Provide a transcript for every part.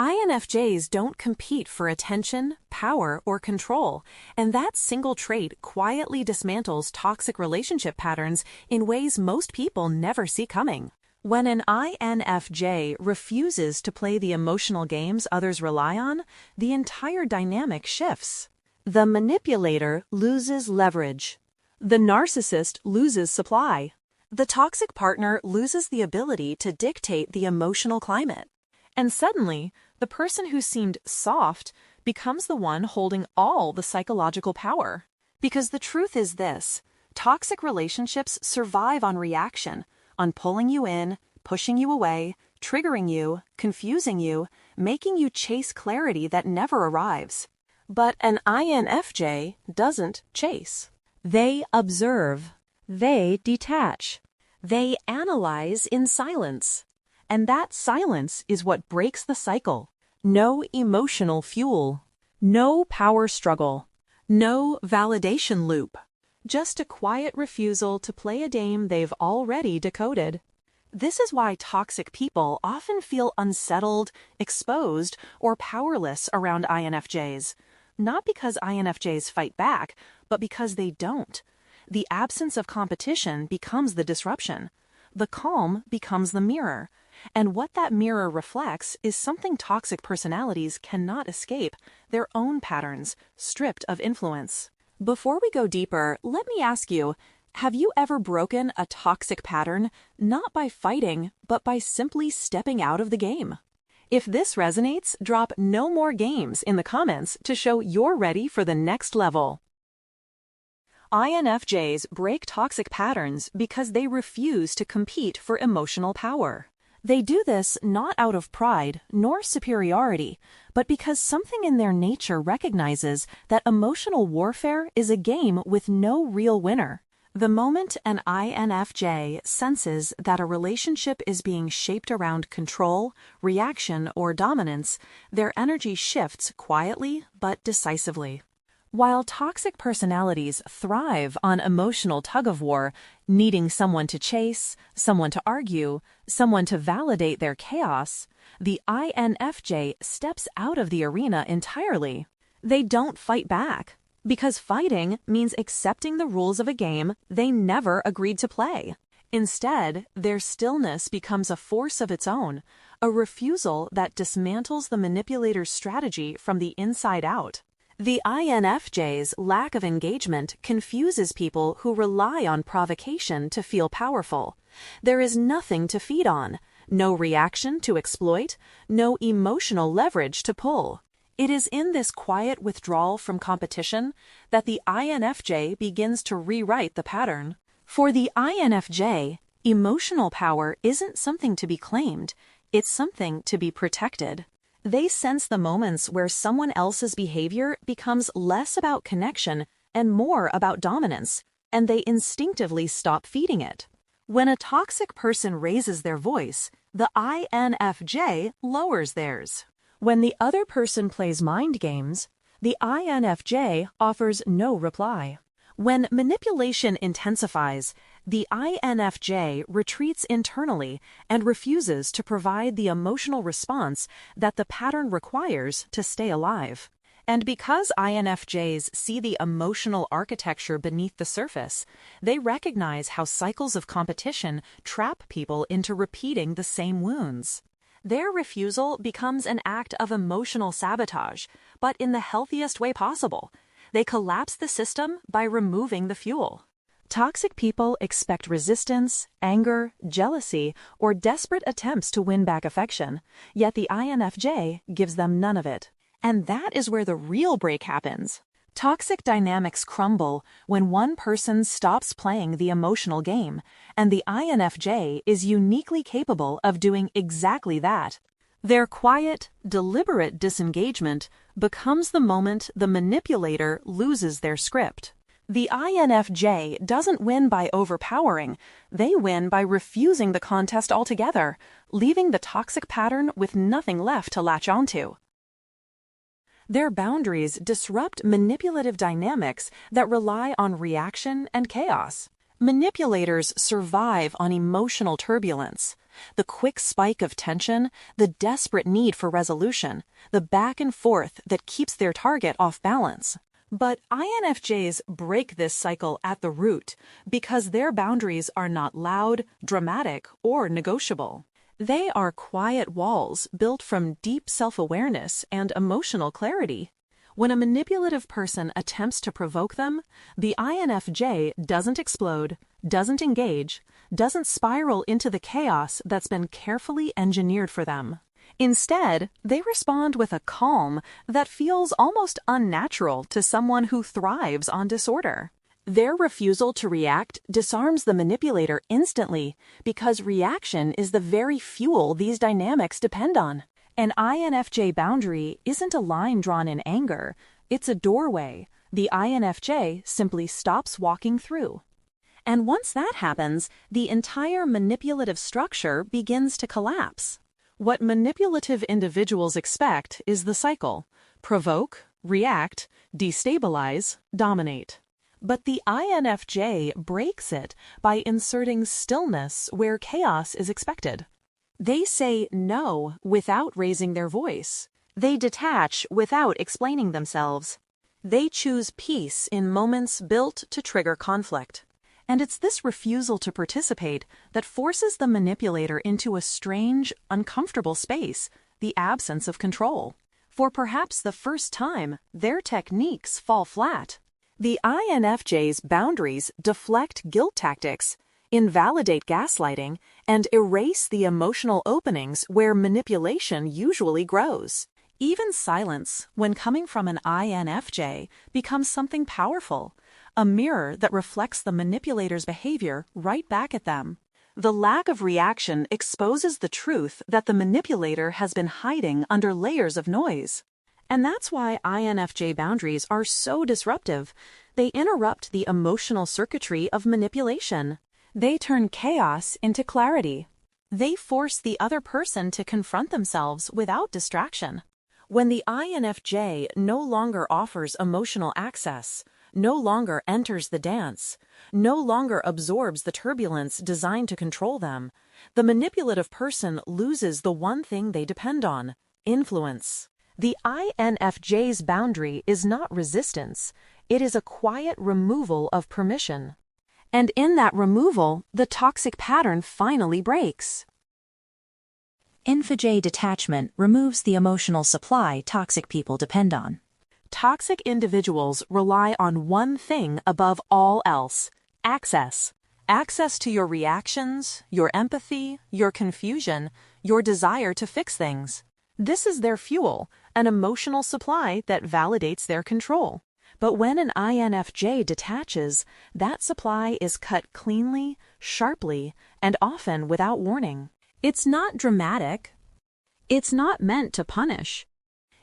INFJs don't compete for attention, power, or control, and that single trait quietly dismantles toxic relationship patterns in ways most people never see coming. When an INFJ refuses to play the emotional games others rely on, the entire dynamic shifts. The manipulator loses leverage. The narcissist loses supply. The toxic partner loses the ability to dictate the emotional climate. And suddenly, the person who seemed soft becomes the one holding all the psychological power. Because the truth is this: toxic relationships survive on reaction, on pulling you in, pushing you away, triggering you, confusing you, making you chase clarity that never arrives. But an INFJ doesn't chase. They observe. They detach. They analyze in silence. And that silence is what breaks the cycle. No emotional fuel. No power struggle. No validation loop. Just a quiet refusal to play a game they've already decoded. This is why toxic people often feel unsettled, exposed, or powerless around INFJs. Not because INFJs fight back, but because they don't. The absence of competition becomes the disruption. The calm becomes the mirror. And what that mirror reflects is something toxic personalities cannot escape: their own patterns, stripped of influence. Before we go deeper, let me ask you, have you ever broken a toxic pattern, not by fighting, but by simply stepping out of the game? If this resonates, drop "no more games" in the comments to show you're ready for the next level. INFJs break toxic patterns because they refuse to compete for emotional power. They do this not out of pride nor superiority, but because something in their nature recognizes that emotional warfare is a game with no real winner. The moment an INFJ senses that a relationship is being shaped around control, reaction, or dominance, their energy shifts quietly but decisively. While toxic personalities thrive on emotional tug-of-war, needing someone to chase, someone to argue, someone to validate their chaos, the INFJ steps out of the arena entirely. They don't fight back, because fighting means accepting the rules of a game they never agreed to play. Instead, their stillness becomes a force of its own, a refusal that dismantles the manipulator's strategy from the inside out. The INFJ's lack of engagement confuses people who rely on provocation to feel powerful. There is nothing to feed on, no reaction to exploit, no emotional leverage to pull. It is in this quiet withdrawal from competition that the INFJ begins to rewrite the pattern. For the INFJ, emotional power isn't something to be claimed, it's something to be protected. They sense the moments where someone else's behavior becomes less about connection and more about dominance, and they instinctively stop feeding it. When a toxic person raises their voice, the INFJ lowers theirs. When the other person plays mind games, the INFJ offers no reply. When manipulation intensifies, the INFJ retreats internally and refuses to provide the emotional response that the pattern requires to stay alive. And because INFJs see the emotional architecture beneath the surface, they recognize how cycles of competition trap people into repeating the same wounds. Their refusal becomes an act of emotional sabotage, but in the healthiest way possible. They collapse the system by removing the fuel. Toxic people expect resistance, anger, jealousy, or desperate attempts to win back affection, yet the INFJ gives them none of it. And that is where the real break happens. Toxic dynamics crumble when one person stops playing the emotional game, and the INFJ is uniquely capable of doing exactly that. Their quiet, deliberate disengagement becomes the moment the manipulator loses their script. The INFJ doesn't win by overpowering, they win by refusing the contest altogether, leaving the toxic pattern with nothing left to latch onto. Their boundaries disrupt manipulative dynamics that rely on reaction and chaos. Manipulators survive on emotional turbulence. The quick spike of tension, the desperate need for resolution, the back and forth that keeps their target off balance. But INFJs break this cycle at the root because their boundaries are not loud, dramatic, or negotiable. They are quiet walls built from deep self-awareness and emotional clarity. When a manipulative person attempts to provoke them, the INFJ doesn't explode, doesn't engage, doesn't spiral into the chaos that's been carefully engineered for them. Instead, they respond with a calm that feels almost unnatural to someone who thrives on disorder. Their refusal to react disarms the manipulator instantly because reaction is the very fuel these dynamics depend on. An INFJ boundary isn't a line drawn in anger, it's a doorway. The INFJ simply stops walking through. And once that happens, the entire manipulative structure begins to collapse. What manipulative individuals expect is the cycle: provoke, react, destabilize, dominate. But the INFJ breaks it by inserting stillness where chaos is expected. They say no without raising their voice. They detach without explaining themselves. They choose peace in moments built to trigger conflict. And it's this refusal to participate that forces the manipulator into a strange, uncomfortable space, the absence of control. For perhaps the first time, their techniques fall flat. The INFJ's boundaries deflect guilt tactics, invalidate gaslighting, and erase the emotional openings where manipulation usually grows. Even silence, when coming from an INFJ, becomes something powerful, a mirror that reflects the manipulator's behavior right back at them. The lack of reaction exposes the truth that the manipulator has been hiding under layers of noise. And that's why INFJ boundaries are so disruptive. They interrupt the emotional circuitry of manipulation. They turn chaos into clarity. They force the other person to confront themselves without distraction. When the INFJ no longer offers emotional access, no longer enters the dance, no longer absorbs the turbulence designed to control them, the manipulative person loses the one thing they depend on: influence. The INFJ's boundary is not resistance, it is a quiet removal of permission. And in that removal, the toxic pattern finally breaks. INFJ detachment removes the emotional supply toxic people depend on. Toxic individuals rely on one thing above all else: access. Access to your reactions, your empathy, your confusion, your desire to fix things. This is their fuel, an emotional supply that validates their control. But when an INFJ detaches, that supply is cut cleanly, sharply, and often without warning. It's not dramatic. It's not meant to punish.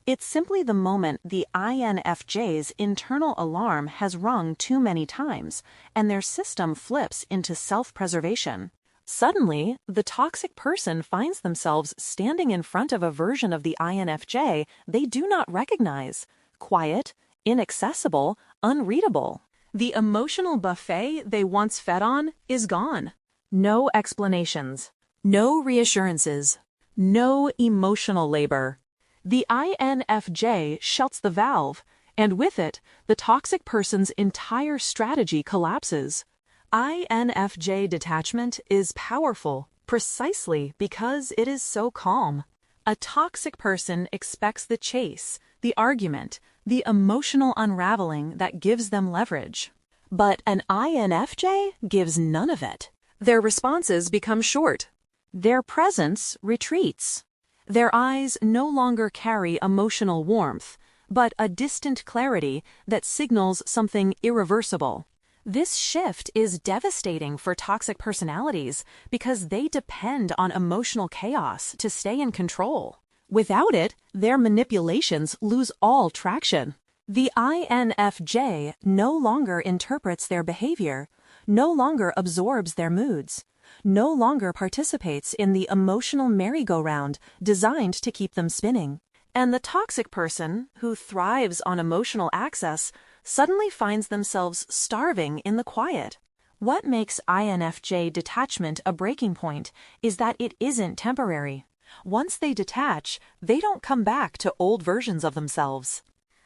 It's simply the moment the INFJ's internal alarm has rung too many times, and their system flips into self-preservation. Suddenly, the toxic person finds themselves standing in front of a version of the INFJ they do not recognize: quiet, inaccessible, unreadable. The emotional buffet they once fed on is gone. No explanations, no reassurances, no emotional labor. The INFJ shuts the valve, and with it, the toxic person's entire strategy collapses. INFJ detachment is powerful precisely because it is so calm. A toxic person expects the chase, the argument, the emotional unraveling that gives them leverage. But an INFJ gives none of it. Their responses become short. Their presence retreats. Their eyes no longer carry emotional warmth, but a distant clarity that signals something irreversible. This shift is devastating for toxic personalities because they depend on emotional chaos to stay in control. Without it, their manipulations lose all traction. The INFJ no longer interprets their behavior, no longer absorbs their moods, no longer participates in the emotional merry-go-round designed to keep them spinning. And the toxic person, who thrives on emotional access, suddenly finds themselves starving in the quiet. What makes INFJ detachment a breaking point is that it isn't temporary. Once they detach, they don't come back to old versions of themselves.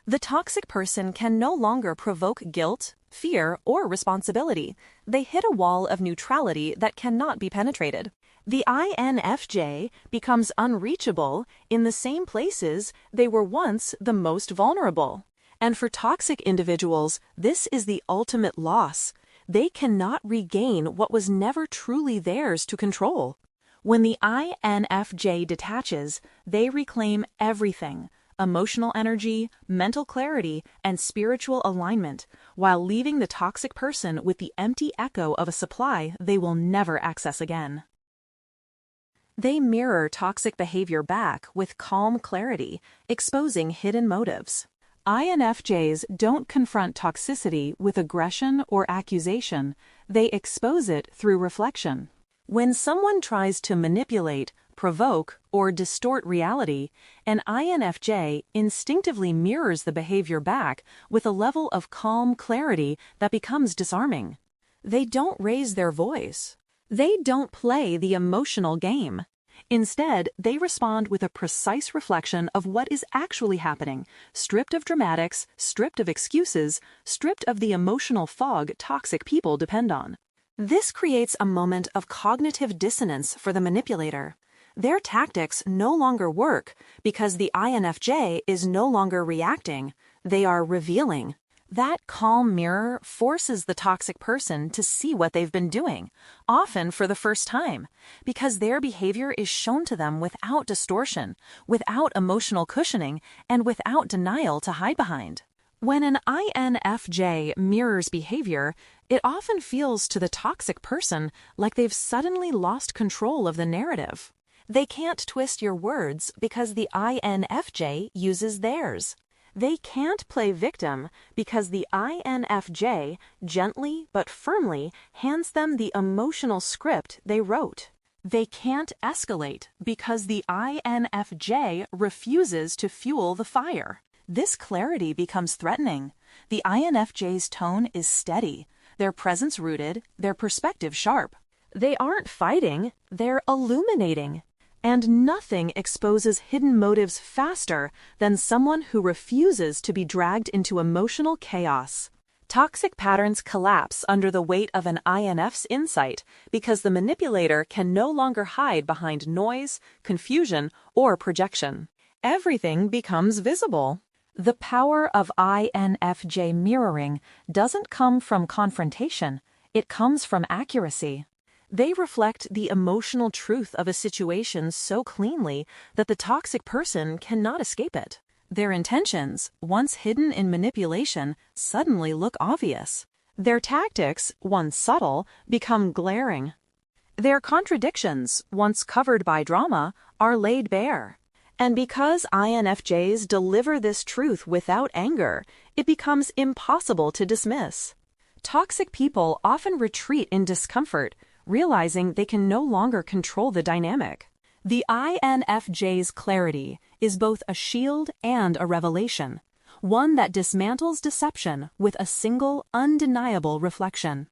The toxic person can no longer provoke guilt, fear, or responsibility. They hit a wall of neutrality that cannot be penetrated. The INFJ becomes unreachable in the same places they were once the most vulnerable. And for toxic individuals, this is the ultimate loss. They cannot regain what was never truly theirs to control. When the INFJ detaches, they reclaim everything: emotional energy, mental clarity, and spiritual alignment, while leaving the toxic person with the empty echo of a supply they will never access again. They mirror toxic behavior back with calm clarity, exposing hidden motives. INFJs don't confront toxicity with aggression or accusation, they expose it through reflection. When someone tries to manipulate, provoke, or distort reality, an INFJ instinctively mirrors the behavior back with a level of calm clarity that becomes disarming. They don't raise their voice. They don't play the emotional game. Instead, they respond with a precise reflection of what is actually happening, stripped of dramatics, stripped of excuses, stripped of the emotional fog toxic people depend on. This creates a moment of cognitive dissonance for the manipulator. Their tactics no longer work because the INFJ is no longer reacting, they are revealing. That calm mirror forces the toxic person to see what they've been doing, often for the first time, because their behavior is shown to them without distortion, without emotional cushioning, and without denial to hide behind. When an INFJ mirrors behavior, it often feels to the toxic person like they've suddenly lost control of the narrative. They can't twist your words because the INFJ uses theirs. They can't play victim because the INFJ gently but firmly hands them the emotional script they wrote. They can't escalate because the INFJ refuses to fuel the fire. This clarity becomes threatening. The INFJ's tone is steady, their presence rooted, their perspective sharp. They aren't fighting, they're illuminating. And nothing exposes hidden motives faster than someone who refuses to be dragged into emotional chaos. Toxic patterns collapse under the weight of an INF's insight because the manipulator can no longer hide behind noise, confusion, or projection. Everything becomes visible. The power of INFJ mirroring doesn't come from confrontation, it comes from accuracy. They reflect the emotional truth of a situation so cleanly that the toxic person cannot escape it. Their intentions, once hidden in manipulation, suddenly look obvious. Their tactics, once subtle, become glaring. Their contradictions, once covered by drama, are laid bare. And because INFJs deliver this truth without anger, it becomes impossible to dismiss. Toxic people often retreat in discomfort, realizing they can no longer control the dynamic. The INFJ's clarity is both a shield and a revelation, one that dismantles deception with a single, undeniable reflection.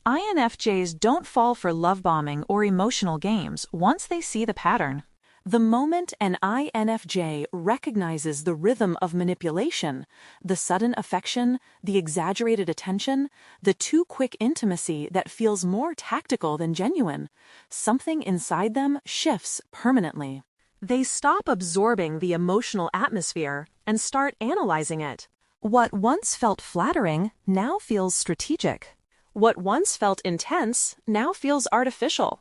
INFJs don't fall for love bombing or emotional games once they see the pattern. The moment an INFJ recognizes the rhythm of manipulation, the sudden affection, the exaggerated attention, the too quick intimacy that feels more tactical than genuine, something inside them shifts permanently. They stop absorbing the emotional atmosphere and start analyzing it. What once felt flattering now feels strategic. What once felt intense now feels artificial.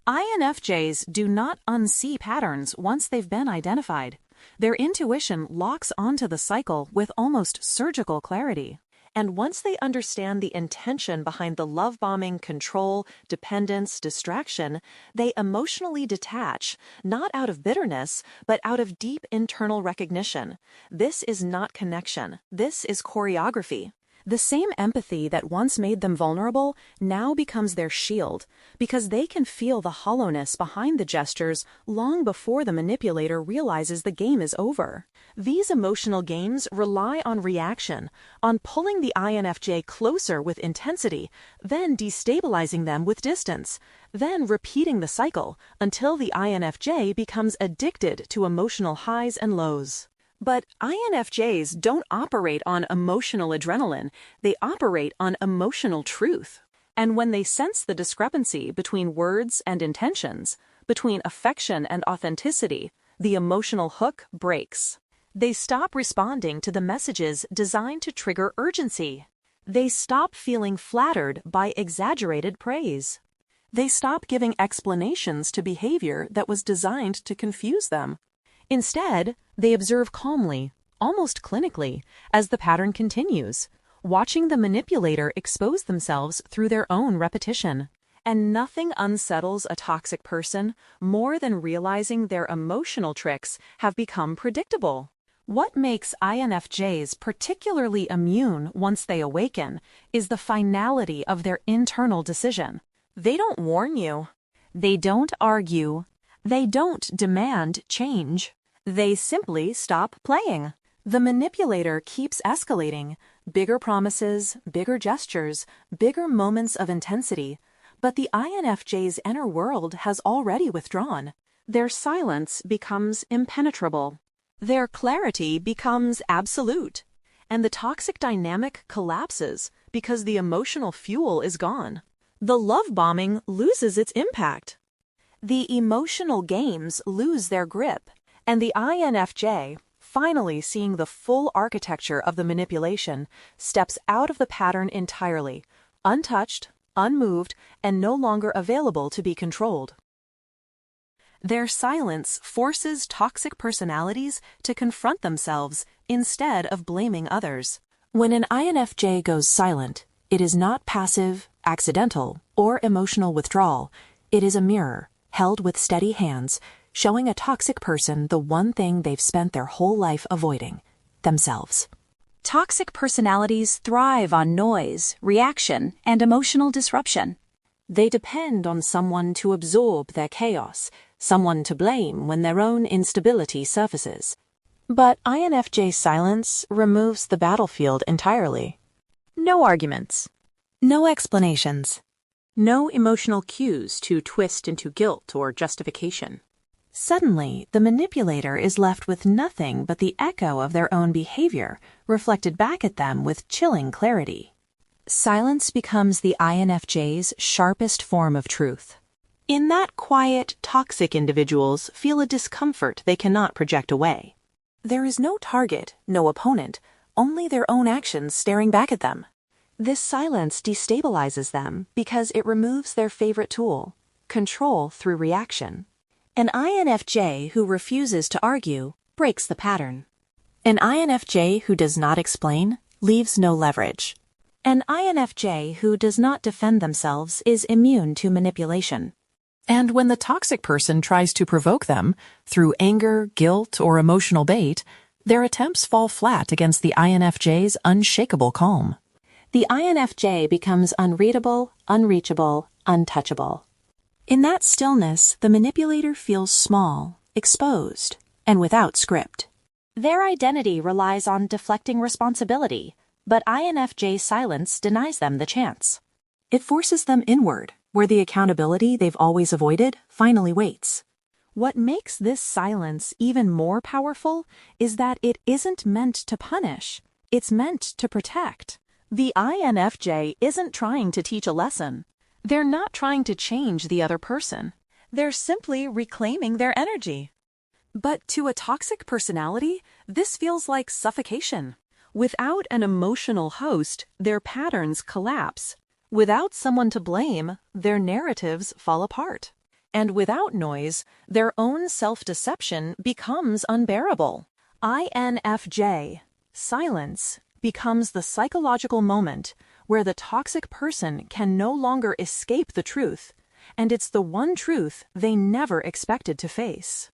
INFJs do not unsee patterns once they've been identified. Their intuition locks onto the cycle with almost surgical clarity. And once they understand the intention behind the love-bombing, control, dependence, distraction, they emotionally detach, not out of bitterness, but out of deep internal recognition. This is not connection. This is choreography. The same empathy that once made them vulnerable now becomes their shield, because they can feel the hollowness behind the gestures long before the manipulator realizes the game is over. These emotional games rely on reaction, on pulling the INFJ closer with intensity, then destabilizing them with distance, then repeating the cycle until the INFJ becomes addicted to emotional highs and lows. But INFJs don't operate on emotional adrenaline, they operate on emotional truth. And when they sense the discrepancy between words and intentions, between affection and authenticity, the emotional hook breaks. They stop responding to the messages designed to trigger urgency. They stop feeling flattered by exaggerated praise. They stop giving explanations to behavior that was designed to confuse them. Instead, they observe calmly, almost clinically, as the pattern continues, watching the manipulator expose themselves through their own repetition. And nothing unsettles a toxic person more than realizing their emotional tricks have become predictable. What makes INFJs particularly immune once they awaken is the finality of their internal decision. They don't warn you. They don't argue. They don't demand change. They simply stop playing. The manipulator keeps escalating, bigger promises, bigger gestures, bigger moments of intensity. But the INFJ's inner world has already withdrawn. Their silence becomes impenetrable. Their clarity becomes absolute. And the toxic dynamic collapses because the emotional fuel is gone. The love bombing loses its impact. The emotional games lose their grip. And the INFJ, finally seeing the full architecture of the manipulation, steps out of the pattern entirely, untouched, unmoved, and no longer available to be controlled. Their silence forces toxic personalities to confront themselves instead of blaming others. When an INFJ goes silent, it is not passive, accidental, or emotional withdrawal. It is a mirror, held with steady hands, showing a toxic person the one thing they've spent their whole life avoiding: themselves. Toxic personalities thrive on noise, reaction, and emotional disruption. They depend on someone to absorb their chaos, someone to blame when their own instability surfaces. But INFJ silence removes the battlefield entirely. No arguments. No explanations. No emotional cues to twist into guilt or justification. Suddenly, the manipulator is left with nothing but the echo of their own behavior, reflected back at them with chilling clarity. Silence becomes the INFJ's sharpest form of truth. In that quiet, toxic individuals feel a discomfort they cannot project away. There is no target, no opponent, only their own actions staring back at them. This silence destabilizes them because it removes their favorite tool, control through reaction. An INFJ who refuses to argue breaks the pattern. An INFJ who does not explain leaves no leverage. An INFJ who does not defend themselves is immune to manipulation. And when the toxic person tries to provoke them through anger, guilt, or emotional bait, their attempts fall flat against the INFJ's unshakable calm. The INFJ becomes unreadable, unreachable, untouchable. In that stillness, the manipulator feels small, exposed, and without script. Their identity relies on deflecting responsibility, but INFJ silence denies them the chance. It forces them inward, where the accountability they've always avoided finally waits. What makes this silence even more powerful is that it isn't meant to punish, it's meant to protect. The INFJ isn't trying to teach a lesson. They're not trying to change the other person. They're simply reclaiming their energy. But to a toxic personality, this feels like suffocation. Without an emotional host, their patterns collapse. Without someone to blame, their narratives fall apart. And without noise, their own self-deception becomes unbearable. INFJ, silence, becomes the psychological moment where the toxic person can no longer escape the truth, and it's the one truth they never expected to face.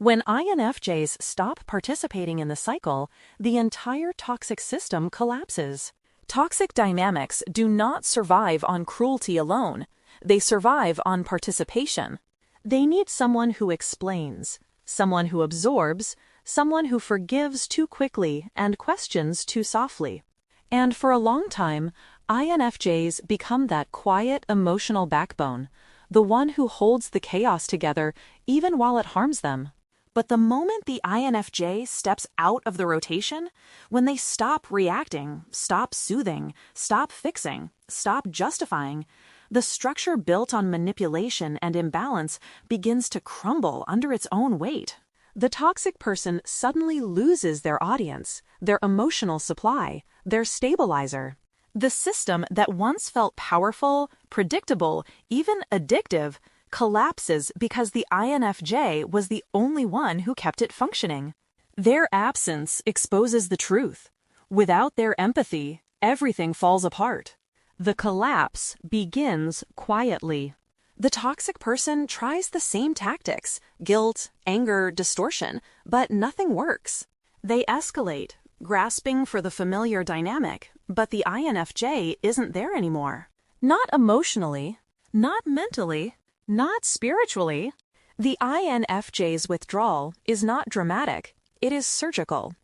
When INFJs stop participating in the cycle, the entire toxic system collapses. Toxic dynamics do not survive on cruelty alone. They survive on participation. They need someone who explains, someone who absorbs, someone who forgives too quickly and questions too softly. And for a long time, INFJs become that quiet emotional backbone, the one who holds the chaos together even while it harms them. But the moment the INFJ steps out of the rotation, when they stop reacting, stop soothing, stop fixing, stop justifying, the structure built on manipulation and imbalance begins to crumble under its own weight. The toxic person suddenly loses their audience, their emotional supply, their stabilizer. The system that once felt powerful, predictable, even addictive, collapses because the INFJ was the only one who kept it functioning. Their absence exposes the truth. Without their empathy, everything falls apart. The collapse begins quietly. The toxic person tries the same tactics, guilt, anger, distortion, but nothing works. They escalate, grasping for the familiar dynamic, but the INFJ isn't there anymore. Not emotionally, not mentally, not spiritually. The INFJ's withdrawal is not dramatic, it is surgical.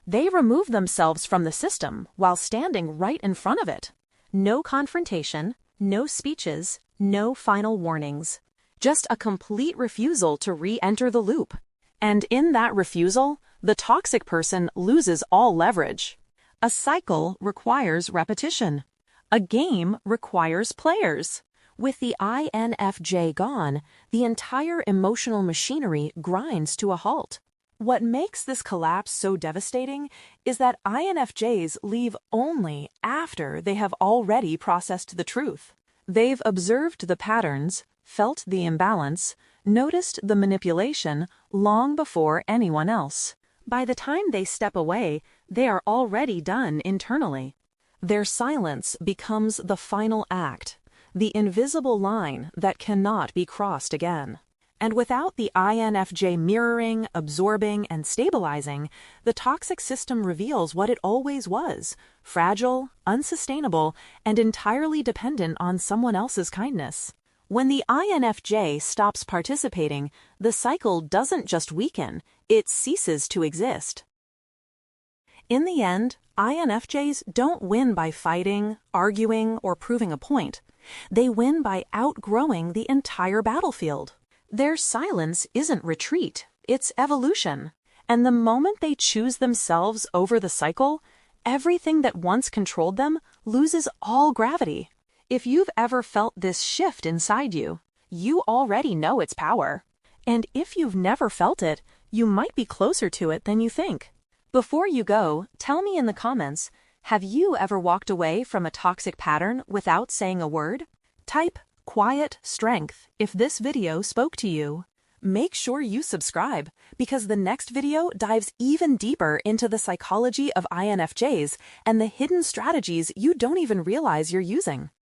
They remove themselves from the system while standing right in front of it. No confrontation, no speeches, no final warnings. Just a complete refusal to re-enter the loop. And in that refusal, the toxic person loses all leverage. A cycle requires repetition. A game requires players. With the INFJ gone, the entire emotional machinery grinds to a halt. What makes this collapse so devastating is that INFJs leave only after they have already processed the truth. They've observed the patterns, felt the imbalance, noticed the manipulation long before anyone else. By the time they step away, they are already done internally. Their silence becomes the final act, the invisible line that cannot be crossed again. And without the INFJ mirroring, absorbing, and stabilizing, the toxic system reveals what it always was: fragile, unsustainable, and entirely dependent on someone else's kindness. When the INFJ stops participating, the cycle doesn't just weaken, it ceases to exist. In the end, INFJs don't win by fighting, arguing, or proving a point. They win by outgrowing the entire battlefield. Their silence isn't retreat, it's evolution. And the moment they choose themselves over the cycle, everything that once controlled them loses all gravity. If you've ever felt this shift inside you, you already know its power. And if you've never felt it, you might be closer to it than you think. Before you go, tell me in the comments, have you ever walked away from a toxic pattern without saying a word? Type quiet strength if this video spoke to you. Make sure you subscribe, because the next video dives even deeper into the psychology of INFJs and the hidden strategies you don't even realize you're using.